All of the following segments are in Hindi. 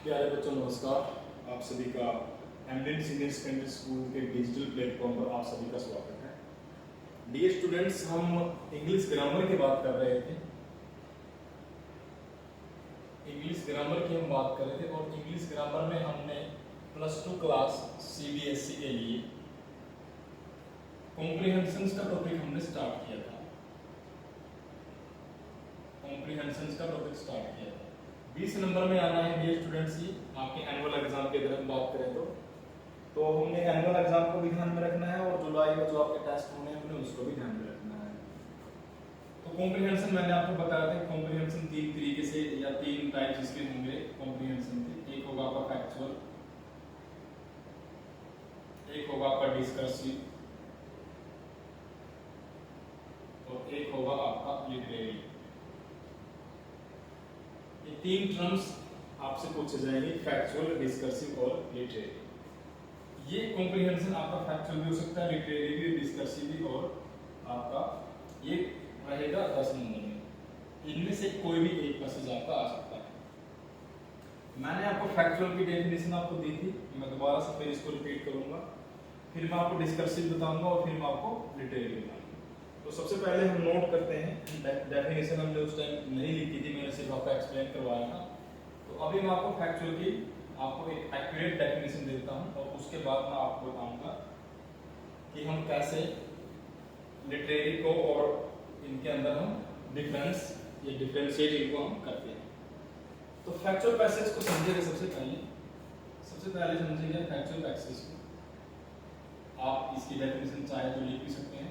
प्यारे बच्चों नमस्कार। आप सभी का एमडेन सीनियर सेकेंडरी स्कूल के डिजिटल प्लेटफॉर्म पर आप सभी का स्वागत है। डियर स्टूडेंट्स, हम इंग्लिश ग्रामर की बात कर रहे थे। इंग्लिश ग्रामर की हम बात कर रहे थे और इंग्लिश ग्रामर में हमने +2 क्लास सीबीएसई के लिए कॉम्प्रिहेंशंस का टॉपिक हमने स्टार्ट किया था। कॉम्प्रिहेंशंस का टॉपिक स्टार्ट किया था। 20 नंबर में आना है डियर स्टूडेंट्स। ही आपके एनुअल एग्जाम की अगर हम बात करें तो हमने एनुअल एग्जाम को भी ध्यान में रखना है और जुलाई में जो आपके टेस्ट होने हैं हमने उसको भी ध्यान में रखना है। तो कॉम्प्रिहेंशन मैंने आपको बताया था। कॉम्प्रिहेंशन 3 तरीके से या 3 टाइप्स इसके होंगे कॉम्प्रिहेंशन के। एक होगा आपका फैक्चुअल, एक होगा आपका डिस्कर्सिव और एक होगा आपका लिटरेरी। ये 3 टर्म्स आपसे पूछे जाएंगे, फैक्चुअल, डिस्कर्सिव और लिटरेरी। ये कॉम्प्रिहेंशन आपका फैक्चुअल भी हो सकता है, लिटरेरी भी, डिस्कर्सिव भी और आपका ये रहेगा 10 नंबर में। इनमें से कोई भी एक मैसेज आपका आ सकता है। मैंने आपको फैक्चुअल की डेफिनेशन आपको दी थी, मैं दोबारा से फिर इसको रिपीट करूंगा, फिर मैं आपको डिस्कर्सिव बताऊंगा और फिर मैं आपको लिटरेरी बताऊंगा। तो सबसे पहले हम नोट करते हैं डेफिनेशन हमने उस टाइम नहीं लिखी थी, मैंने सिर्फ आपको एक्सप्लेन करवाया था। तो अभी मैं आपको फैक्चुअल की आपको एक एक्यूरेट डेफिनेशन देता हूं और उसके बाद मैं आपको बताऊंगा कि हम कैसे लिटरेरी को और इनके अंदर हम डिफरेंस या डिफरेंशिएट इनको हम करते हैं। तो फैक्चुअल पैसेज को समझिएगा। सबसे पहले समझिएगा फैक्चुअल पैसेज को। आप इसकी डेफिनेशन चाहे तो लिख भी सकते हैं।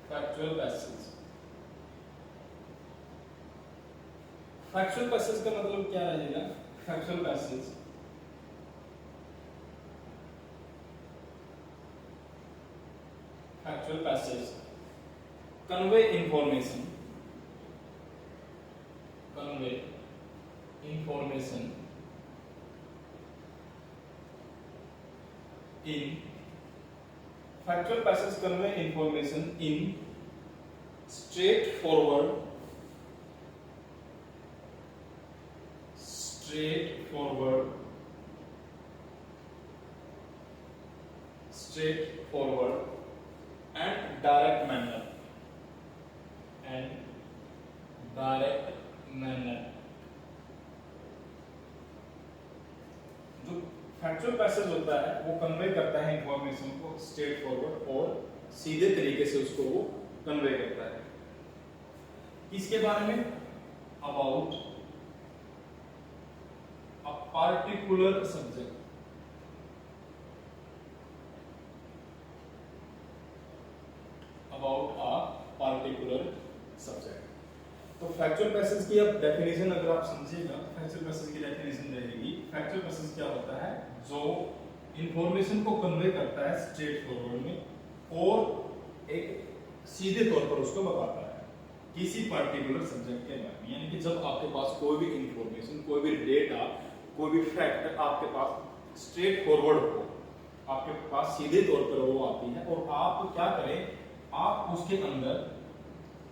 फैक्चुअल पैसेज, फैक्चुअल पैसेज का मतलब क्या रहेगा? Factual passage convey information in factual passage convey information in straightforward and direct manner जो फैक्चुअल पैसेज होता है वो कन्वे करता है इंफॉर्मेशन को स्ट्रेट फॉरवर्ड और सीधे तरीके से उसको वो कन्वे करता है। किसके बारे में? About a particular subject, about a particular subject. तो फैक्चुअल पैसेज की अब डेफिनेशन अगर आप समझिएगा, फैक्चुअल पैसेज की डेफिनेशन रहेगी। फैक्चुअल पैसेज क्या होता है? जो इंफॉर्मेशन को कन्वे करता है स्ट्रेट फॉरवर्ड में और एक सीधे तौर पर उसको बताता है किसी पर्टिकुलर सब्जेक्ट के बारे में। यानी कि जब आपके पास कोई भी इंफॉर्मेशन, कोई भी डेटा, कोई भी फैक्ट आपके पास स्ट्रेट फॉरवर्ड हो, आपके पास सीधे तौर पर वो आती है और आप क्या करें, आप उसके अंदर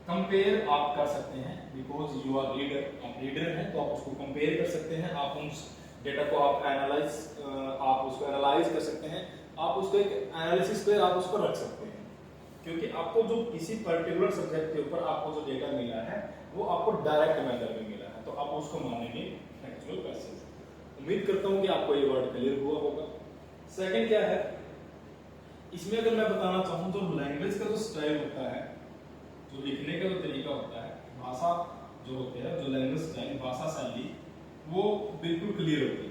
कंपेयर आप कर सकते हैं। बिकॉज यू आर रीडर, आप रीडर हैं तो आप उसको कंपेयर कर सकते हैं। आप उस डेटा को आप उसको एनालाइज कर सकते हैं। आप उसको एक एनालिसिस पे आप उसको रख सकते हैं, क्योंकि आपको जो किसी पर्टिकुलर सब्जेक्ट के ऊपर आपको जो डेटा मिला है वो आपको डायरेक्ट मेथड में मिला है, तो आप उसको मानेंगे फैक्चुअल पैसेज। उम्मीद करता हूं कि आपको ये वर्ड क्लियर हुआ होगा। सेकंड क्या है इसमें, अगर मैं बताना चाहूँ तो लैंग्वेज का जो स्टाइल होता है, जो लिखने का जो तरीका होता है, भाषा जो होती है, जो लैंग्वेज स्टाइल, भाषा शैली, वो बिल्कुल क्लियर होती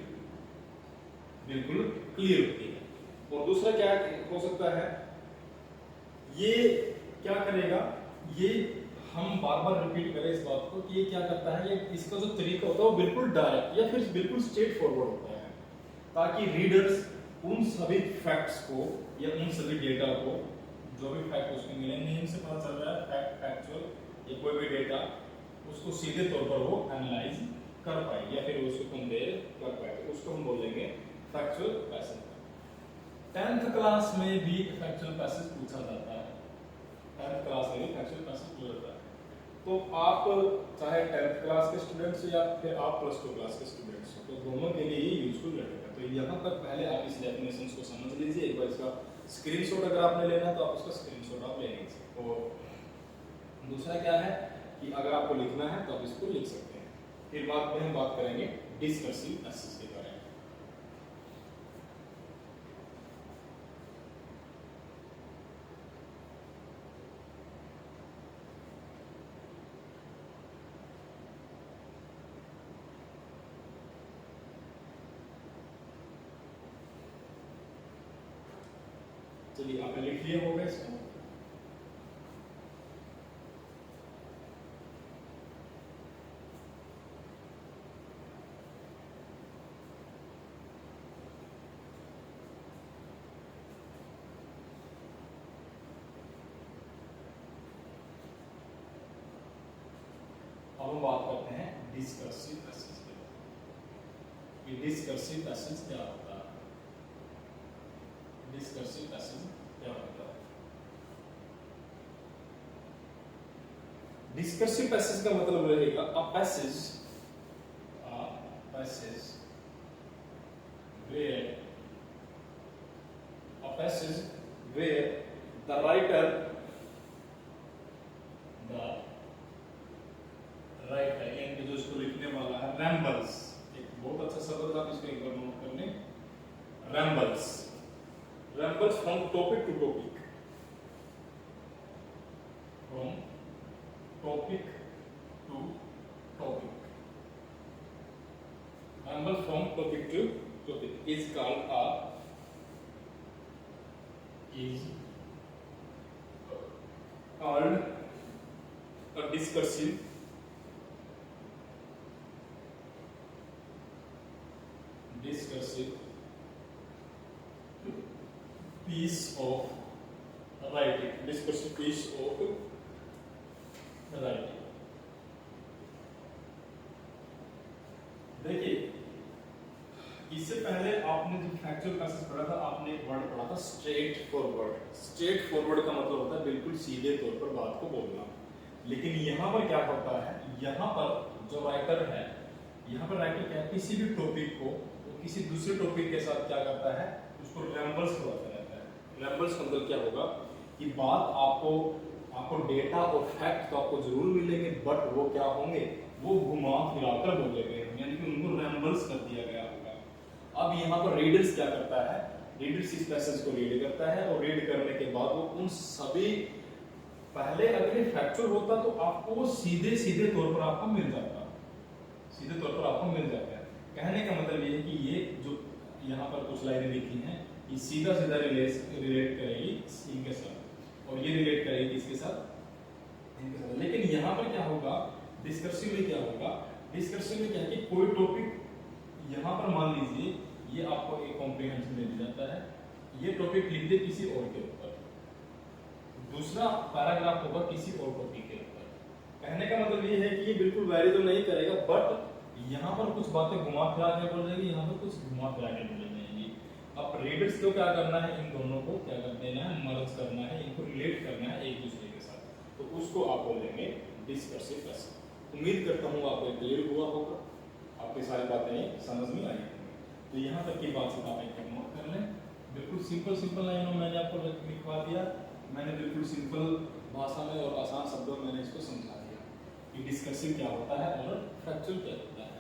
है। और दूसरा क्या हो सकता है, ये क्या करेगा, ये हम बार बार रिपीट करें इस बात को कि ये क्या करता है, ये इसका जो तरीका होता है वो बिल्कुल डायरेक्ट या फिर बिल्कुल स्ट्रेट फॉरवर्ड होता है, ताकि रीडर्स उन सभी फैक्ट्स को या उन सभी डेटा को, जो भी फैक्ट उसमें मिले, नेम से पता चल रहा है फैक्चुअल या कोई भी डेटा, उसको सीधे तौर पर वो एनालाइज कर पाए या फिर उसको कंपेयर कर पाए, तो उसको हम बोलेंगे फैक्चुअल पैसेज। 10th क्लास में भी फैक्चुअल पैसेज पूछा जाता है। 10th क्लास में भी फैक्चुअल पैसेज पूछा जाता है। तो आप चाहे 10th क्लास के स्टूडेंट्स या फिर आप +2 क्लास के स्टूडेंट्स हो, तो दोनों के लिए ये यूजफुल रहेगा। तो यहाँ तक पहले आप इस डेफिनेशंस को समझ लीजिए। एक बार इसका स्क्रीनशॉट अगर आपने लेना है तो आप उसका स्क्रीनशॉट आप ले लीजिए। और दूसरा क्या है कि अगर आपको लिखना है तो आप इसको लिख सकते हैं। फिर बाद में हम बात करेंगे डिस्कर्सिव पैसेज के बारे में। चलिए आपने लिख लिया होगा इसको। अब हम बात करते हैं डिस्कर्सिव पैसेज के बारे में। डिस्कर्सिव पैसेज क्या होता है? डिस्कर्सिव पैसेज क्या होता है? डिस्कर्सिव पैसेज का मतलब रहेगा a passage where the writer यानी जो इसको लिखने वाला है rambles, एक बहुत अच्छा शब्द आप इसको एक बार नोट कर लें। rambles from topic to topic, from topic to topic, rambles from topic to topic is called a discursive piece of writing, discursive piece of writing। देखिए, इससे पहले आपने जब फैक्चुअल पैसेज पढ़ा था, आपने एक वर्ड पढ़ा था स्ट्रेट फॉरवर्ड। स्ट्रेट फॉरवर्ड का मतलब होता है बिल्कुल सीधे तौर पर बात को बोलना। लेकिन यहाँ पर क्या होता है, यहाँ पर जो राइटर है, यहाँ पर राइटर क्या है, किसी भी टॉपिक को तो किसी दूसरे टॉपिक के साथ क्या करता है, उसको रैम्बल्स करवाता रहता है। रैम्बल्स का मतलब क्या होगा कि बात आपको डेटा और फैक्ट तो आपको जरूर मिलेंगे, बट वो क्या होंगे, वो घुमा फिराकर बोले गए, यानी कि उनको रैम्बल्स कर दिया गया होगा। अब यहाँ पर रीडर्स क्या करता है, रीडर्स इस पैसेज को रीड करता है और रीड करने के बाद वो उन सभी, पहले अगर ये फैक्चुअल होता तो आपको वो सीधे सीधे तौर पर आपको मिल जाता, सीधे तौर पर आपको मिल जाता है। कहने का मतलब ये है कि ये जो यहाँ पर कुछ लाइनें लिखी हैं, ये सीधा सीधा रिलेट करेगी इनके साथ, और ये रिलेट करेगी इसके साथ, इनके साथ। लेकिन यहाँ पर क्या होगा, डिस्कर्सिव में क्या होगा, डिस्कर्सिव में क्या है कि कोई टॉपिक यहाँ पर मान लीजिए ये आपको एक कॉम्प्रिहेंशन में दिया जाता है, ये टॉपिक लिख दे किसी और के ऊपर, दूसरा पैराग्राफ होगा किसी और टॉपिक के ऊपर। कहने का मतलब ये है कि ये बिल्कुल वैरी तो नहीं करेगा, बट यहाँ पर कुछ बातें घुमा फिरा के बोल जाएगी, यहाँ पर कुछ घुमा फिरा के बोल जाएगी। अब रीडर्स को क्या करना है, इन दोनों को क्या कर देना है, मर्ज करना है, इनको रिलेट करना है एक दूसरे के साथ, तो उसको आप बोलेंगे डिस्कर्सिव पैसेज। उम्मीद करता हूँ आपको क्लियर हुआ होगा, आपकी सारी बातें समझ में आई होंगी। तो यहाँ तक की बात आप एक नोट कर लें। बिल्कुल सिंपल लाइनों में मैंने आपको लिखवा दिया, मैंने बिल्कुल सिंपल भाषा में और आसान शब्दों में मैंने इसको समझा दिया कि डिस्कर्सिव क्या होता है और फैक्चुअल क्या होता है।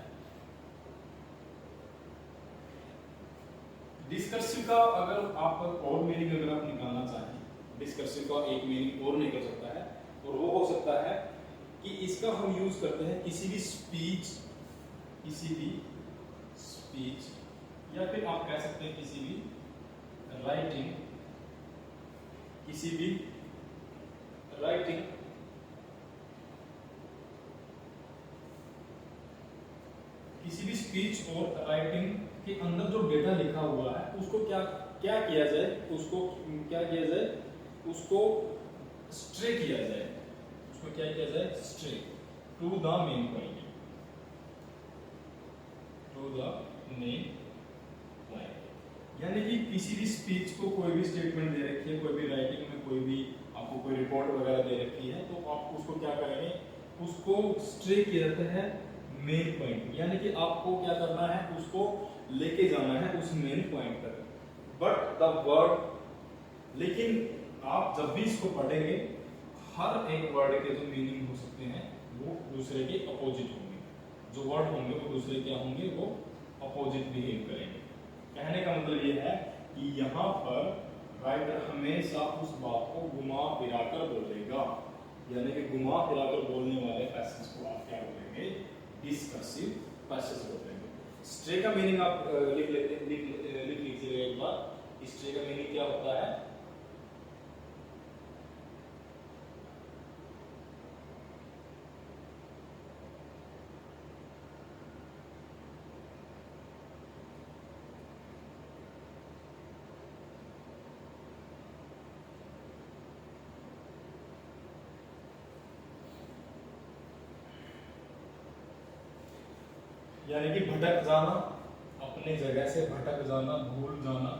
डिस्कर्सिव का अगर आप और मीनिंग अगर आप निकालना चाहें, डिस्कर्सिव का एक मीनिंग और निकल सकता है, और वो हो सकता है कि इसका हम यूज करते हैं किसी भी स्पीच, या फिर आप कह सकते हैं किसी भी राइटिंग, किसी भी स्पीच और राइटिंग के अंदर जो डेटा लिखा हुआ है उसको क्या किया जाए, उसको स्ट्रे किया जाए, उसको क्या किया जाए, stray to the main point, यानी कि किसी भी स्पीच को कोई भी स्टेटमेंट दे रखी है, कोई भी राइटिंग में कोई भी आपको कोई रिपोर्ट वगैरह दे रखी है, तो आप उसको क्या करेंगे, उसको स्ट्रे किया जाता है मेन पॉइंट, यानी कि आपको क्या करना है, उसको लेके जाना है उस मेन पॉइंट तक। बट द वर्ड, लेकिन आप जब भी इसको पढ़ेंगे हर एक वर्ड के जो मीनिंग हो सकते हैं वो दूसरे के अपोजिट होंगे। जो वर्ड होंगे वो दूसरे क्या होंगे, वो अपोजिट बिहेव करेंगे। कहने का मतलब ये है कि यहाँ पर राइटर हमेशा उस बात को घुमा फिरा कर बोलेगा, यानी कि घुमा फिरा कर बोलने वाले पैसेज को आप क्या बोलेंगे, डिस्कर्सिव पैसेज बोलेंगे। स्ट्रे का मीनिंग आप लिख लीजिएगा एक बार। स्ट्रे का मीनिंग क्या होता है, यानी कि भटक जाना, अपने जगह से भटक जाना, भूल जाना,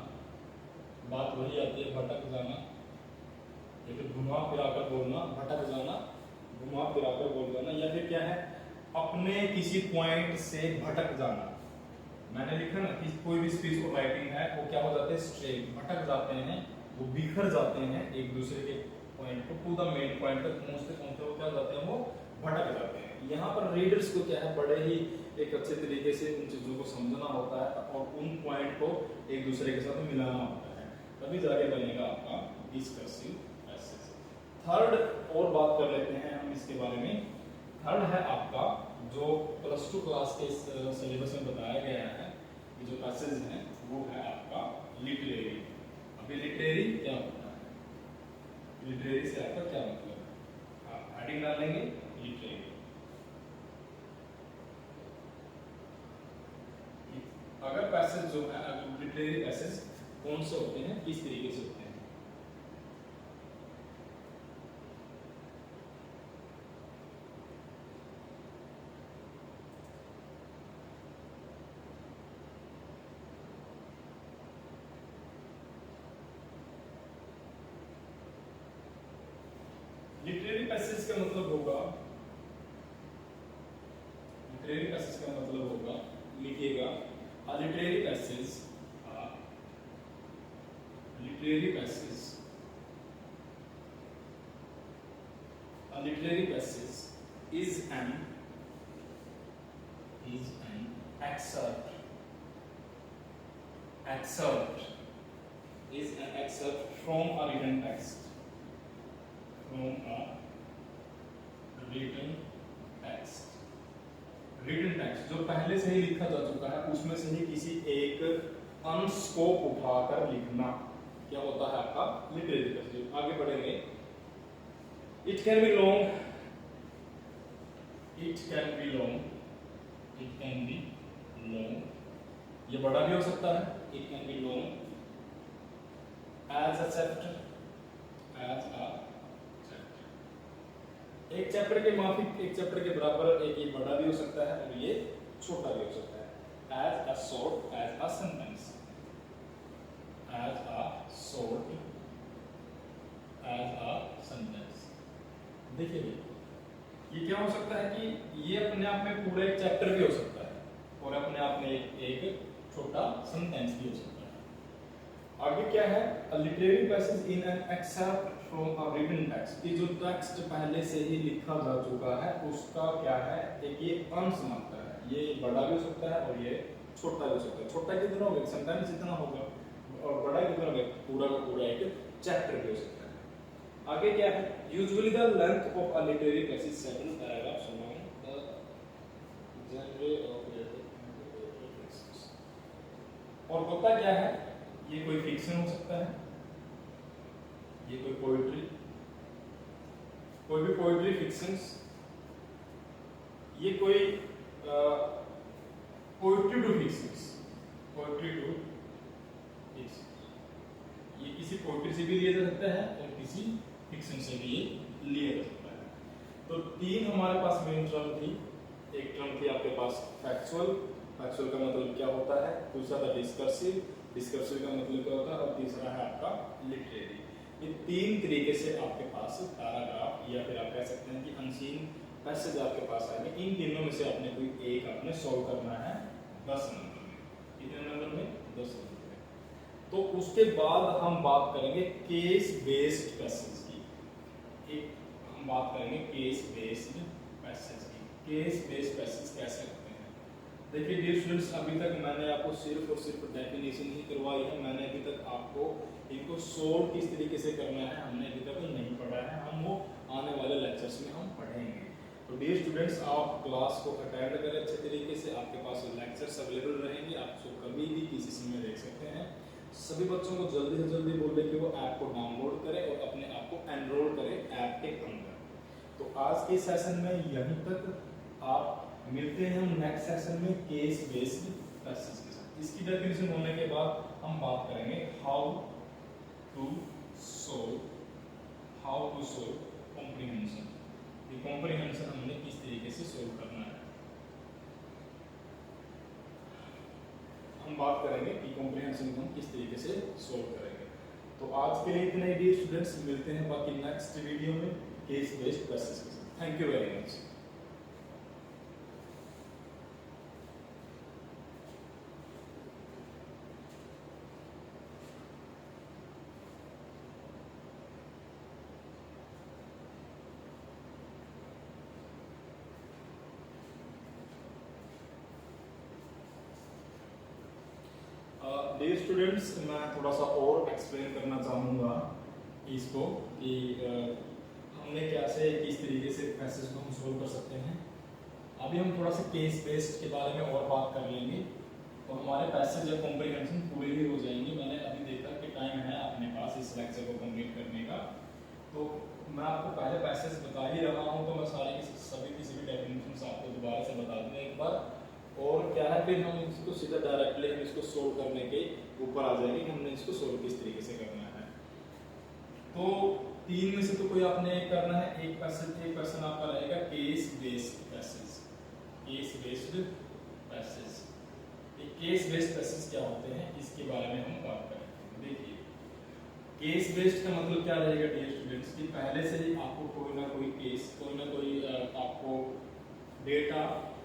बात वही आती है भटक जाना। ये तो घुमा फिरा कर बोलना, भटक जाना, घुमा फिरा कर बोल जाना, या फिर क्या है, अपने किसी पॉइंट से भटक जाना। मैंने लिखा ना कि कोई भी स्पीच और राइटिंग है वो क्या हो जाते हैं, स्ट्रे, भटक जाते हैं, वो बिखर जाते हैं एक दूसरे के पॉइंट को, टू द मेन पॉइंट तक पहुंचते पहुंचते वो क्या हो जाते हैं, वो भटक जाते हैं। यहाँ पर रीडर्स को क्या है, बड़े ही एक अच्छे तरीके से उन चीजों को समझना होता है और उन पॉइंट को एक दूसरे के साथ मिलाना होता है, तभी जाके बनेगा आपका डिस्कर्सिव पैसेज। थर्ड और बात कर लेते हैं हम इसके बारे में। थर्ड है आपका जो +2 क्लास के सिलेबस में बताया गया है, ये जो पैसेज है वो है आपका लिटरेरी। अभी लिटरेरी क्या होता है, लिटरेरी से आपका क्या मतलब है, आप हेडिंग डालेंगे लिटरेरी। अगर पैसेज जो है, अगर लिटरेरी पैसेज कौन से होते हैं, किस तरीके से होते हैं, लिटरेरी पैसेज का मतलब होगा, लिटरेरी पैसेज का मतलब होगा, लिखिएगा a literary passage, a literary passage, a literary passage is an excerpt is an excerpt from a written text, written text जो पहले से ही लिखा जा चुका है उसमें से ही किसी एक अंश को उठाकर लिखना क्या होता है आपका लिटरेरी पैसेज। आगे बढ़ेंगे। इट कैन बी लॉन्ग, ये बड़ा भी हो सकता है, it can be long as a chapter, एक चैप्टर के माफिक, एक चैप्टर के बराबर, एक ये बड़ा भी हो सकता है और ये छोटा भी हो सकता है। As a short as a sentence, देखिए ये क्या हो सकता है कि ये अपने आप में पूरा एक चैप्टर भी हो सकता है और अपने आप में एक छोटा सेंटेंस भी हो सकता है। आगे क्या है, a literary passage in an excerpt from a written text, ये जो टेक्स्ट पहले से ही लिखा जा चुका है उसका क्या है, एक ये अंश मात्र है, ये बड़ा भी हो सकता है और ये छोटा भी हो सकता है। छोटा कितना होगा, सेंटेंस जितना होगा, और बड़ा कितना होगा, पूरा का पूरा एक चैप्टर भी हो सकता है। आगे क्या है, usually the length of a literary passage 7 paragraphs among the genre of और होता क्या है, ये कोई फिक्शन हो सकता है, ये कोई पोएट्री, कोई भी पोएट्री, फिक्शंस, ये कोई पोएट्री टू फिक्शंस, ये किसी पोएट्री से भी लिया जा सकता है और किसी फिक्शन से भी लिया जा सकता है। तो तीन हमारे पास मेन टर्म थी, एक टर्म थी आपके पास फैक्चुअल का मतलब क्या होता है, दूसरा था डिस्कर्सिव का मतलब क्या होता है, और तीसरा है आपका लिटरेरी। ये तीन तरीके से आपके पास पैराग्राफ या फिर आप कह सकते हैं कि अनसीन पैसेज आपके पास आएंगे, इन तीनों में से आपने कोई एक आपने सॉल्व करना है 10 नंबर में। कितने नंबर में? 10 नंबर में। तो उसके बाद हम बात करेंगे केस बेस्ड पैसेज की। एक हम बात करेंगे केस बेस्ड पैसेज की। केस बेस्ड पैसेज कैसे होते हैं? देखिए डियर स्टूडेंट्स, अभी तक मैंने आपको सिर्फ और सिर्फ डेफिनेशन ही करवाई है। मैंने अभी तक आपको इनको सोल्व किस तरीके से करना है हमने अभी तक नहीं पढ़ा है। हम वो आने वाले लेक्चर्स में हम पढ़ेंगे। तो डियर स्टूडेंट्स, आप क्लास को अटेंड करें अच्छे तरीके से। आपके पास लेक्चर्स अवेलेबल रहेंगे, आप उसको कभी भी किसी समय देख सकते हैं। सभी बच्चों को जल्दी से जल्दी बोले कि वो ऐप को डाउनलोड करें और अपने आप को एनरोल करें ऐप के अंदर। तो आज के सेशन में यहीं तक। आप मिलते हैं हम नेक्स्ट सेशन में केस बेस्ड पैसेज के साथ। इसकी डेफिनेशन होने के बाद हम बात करेंगे हाउ टू सोल्व कॉम्प्रिहेंशन। ये कॉम्प्रिहेंशन हमने किस तरीके से सोल्व करना है हम बात करेंगे कि कॉम्प्रिहेंशन को हम किस तरीके से सोल्व करेंगे। तो आज के लिए इतना ही डियर स्टूडेंट्स, मिलते हैं बाकी नेक्स्ट वीडियो में केस बेस्ड पैसेज के साथ। Thank you very much. Dear students, मैं थोड़ा सा और एक्सप्लेन करना चाहूँगा इसको कि हमने कैसे किस तरीके से पैसेज को हम सोल्व कर सकते हैं। अभी हम थोड़ा सा केस बेस्ड के बारे में और बात कर लेंगे और हमारे पैसेज या कॉम्प्रिहेंशन पूरे भी हो जाएंगे। मैंने अभी देखा कि टाइम है अपने पास इस लेक्चर को कंप्लीट करने का, तो मैं आपको पहले पैसेज बता ही रहा हूँ, तो मैं सारे सभी की सभी डेफिनेशंस आपको दोबारा से बता दूँगा एक बार। और क्या है, फिर हम इसको सीधा डायरेक्टली हम इसको सोल्व करने के ऊपर आ जाएंगे कि हमने इसको सोल्व किस तरीके से करना है। तो तीन में से तो कोई आपने एक करना है। एक क्वेश्चन आपका रहेगा case based passage. Case based passage, case based passage क्या होते हैं इसके बारे में हम बात करेंगे। देखिए केस बेस्ड का मतलब क्या रहेगा डियर स्टूडेंट्स, कि पहले से ही आपको कोई ना कोई केस, कोई ना कोई आपको डेटा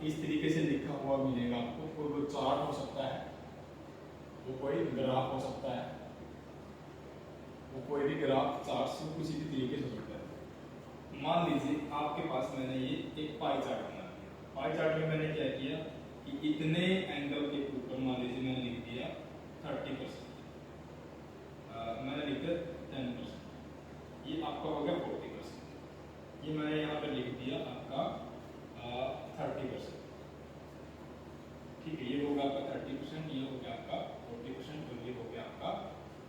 इस तरीके से लिखा हुआ मिलेगा आपको। कोई चार्ट हो सकता है, वो कोई ग्राफ हो सकता है, वो कोई भी ग्राफ चार्ट से किसी भी तरीके से हो सकता है। मान लीजिए आपके पास मैंने ये एक पाई चार्ट बना दिया। पाई चार्ट में मैंने क्या किया कि इतने एंगल के ऊपर मान लीजिए मैंने लिख दिया 30%, मैंने लिख दिया 10%, ये आपका हो गया 40%, ये मैंने यहाँ पे लिख दिया आपका 30%। ठीक है, ये हो गया आपका 30%, ये हो गया आपका 40% और ये हो गया आपका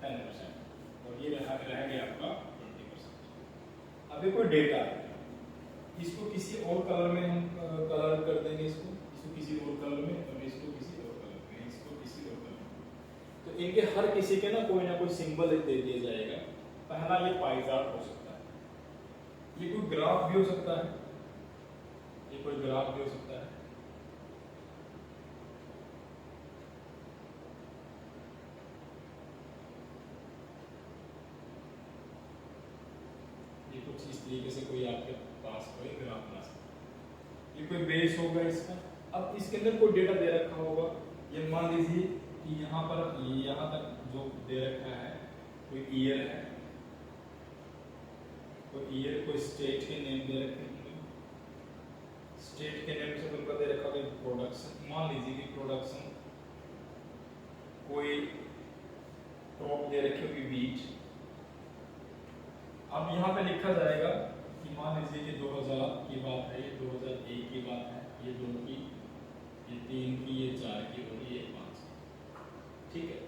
10% और ये रह गया आपका 20%। अब ये कोई डेटा है, इसको किसी और कलर में हम कलर कर देंगे, इसको किसी और कलर में और इसको किसी और कलर में, इसको किसी और कलर में। तो इनके हर किसी के ना कोई सिंबल दे दिया जाएगा। पहला ये पाई चार्ट हो सकता है, ये कोई ग्राफ भी हो सकता है, ये कोई ग्राफ भी हो सकता है। ये कुछ इस तरीके से कोई आपके पास कोई ग्राफ बना सकता है, ये कोई बेस होगा इसका। अब इसके अंदर कोई डेटा दे रखा होगा, ये मान लीजिए कि यहाँ पर यहाँ तक जो दे रखा है कोई ईयर है, कोई स्टेट के नेम दे रखे होंगे, स्टेट के नेम से उनका दे रखा होगा प्रोडक्शन। मान लीजिए कि प्रोडक्शन, कोई क्रॉप दे रखी होगी बीट। अब यहाँ पे लिखा जाएगा कि मान लीजिए कि 2000 की बात है, ये 2001 की बात है, ये 2 की, ये 3 की, ये 4 की और ये 5। ठीक है,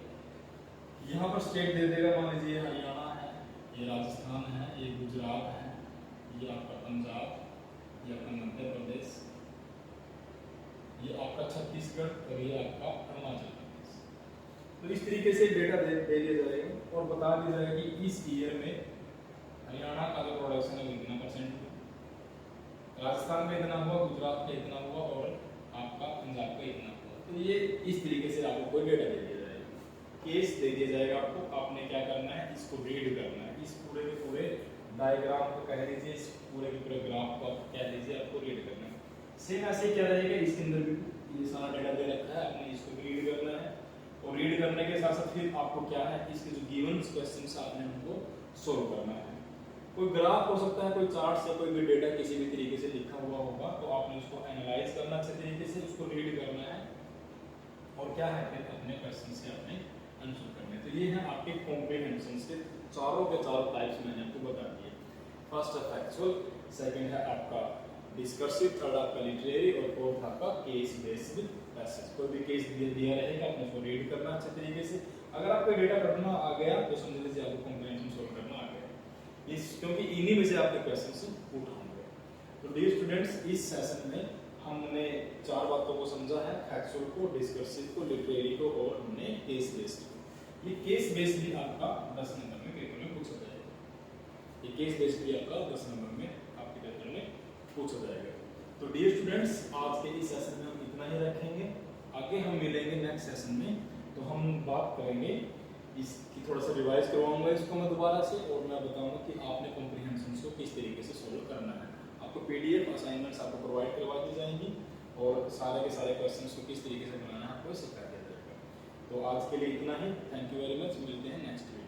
यहाँ पर स्टेट दे देगा, मान लीजिए हरियाणा है, ये राजस्थान है, ये गुजरात है, ये आपका पंजाब, ये आपका मध्य प्रदेश, ये आपका छत्तीसगढ़ और ये आपका अरुणाचल प्रदेश। तो इस तरीके से डेटा दे दिया जाएगा और बता दिया जाएगा कि इस ईयर में हरियाणा का जो प्रोडक्शन है वो इतना परसेंट हुआ, राजस्थान में इतना हुआ, गुजरात में इतना हुआ और आपका पंजाब का इतना हुआ। तो ये इस तरीके से आपको कोई डेटा दे दिया जाएगा, केस दे दिया जाएगा आपको। आपने क्या करना है, इसको रीड करना है, इस पूरे के पूरे डायग्राम को कह लीजिए, इस पूरे के पूरे ग्राफ को आप कह लीजिए, आपको रीड करना है। सेम ऐसे ही क्या रहेगा, इसके अंदर भी ये सारा डेटा दे रखा है, आपने इसको भी रीड करना है। और रीड करने के साथ साथ फिर आपको क्या है, इसके जो गिवन क्वेश्चंस आपने उनको सोल्व करना है। कोई ग्राफ हो सकता है, कोई चार्ट से कोई भी डेटा किसी भी तरीके से लिखा हुआ होगा, तो आपने उसको एनालाइज करना अच्छे तरीके से, उसको रीड करना है और क्या है फिर अपने क्वेश्चन से आपने आंसर करने। तो ये है आपके कॉम्प्रिहेंशन के चारों के चारों टाइप्स मैंने आपको बता दिए। फर्स्ट है फैक्चुअल, सेकंड है आपका डिस्कर्सिव, थर्ड आपका लिटरेरी और फोर्थ आपका केस बेस्ड पैसेज। कोई भी केस दिया रहेगा, आपने उसको रीड करना अच्छे तरीके से। अगर आपको डेटा करना आ गया तो समझ लीजिए आपको कॉम्प्रिहेंशन सोल्व करना आ गया, इस क्योंकि इन्हीं में से आपके क्वेश्चन पूछ होंगे। तो डियर स्टूडेंट्स, इस सेशन में हमने चार बातों को समझा है, फैक्चुअल को, डिस्कर्सिव को, लिटरेरी को और हमने केस बेस्ड को। ये केस बेस्ड भी आपका 10 नंबर में पेपर में पूछा जाएगा। ये केस बेस्ड भी आपका 10 नंबर में आपके पेपर में पूछा जाएगा। तो डियर स्टूडेंट्स, आज के इस सेशन में हम इतना ही रखेंगे। आगे हम मिलेंगे नेक्स्ट सेशन में, तो हम बात करेंगे इसकी, थोड़ा सा रिवाइज करवाऊंगा इसको मैं दोबारा से, और मैं बताऊंगा कि आपने कॉम्प्रिहेंशन को किस तरीके से सोल्व करना है। आपको पीडीएफ असाइनमेंट्स आपको प्रोवाइड करवा दी जाएंगी और सारे के सारे क्वेश्चंस को किस तरीके से बनाना है आपको सिखा दिया जाएगा। तो आज के लिए इतना ही। थैंक यू वेरी मच, मिलते हैं नेक्स्ट वीडियो।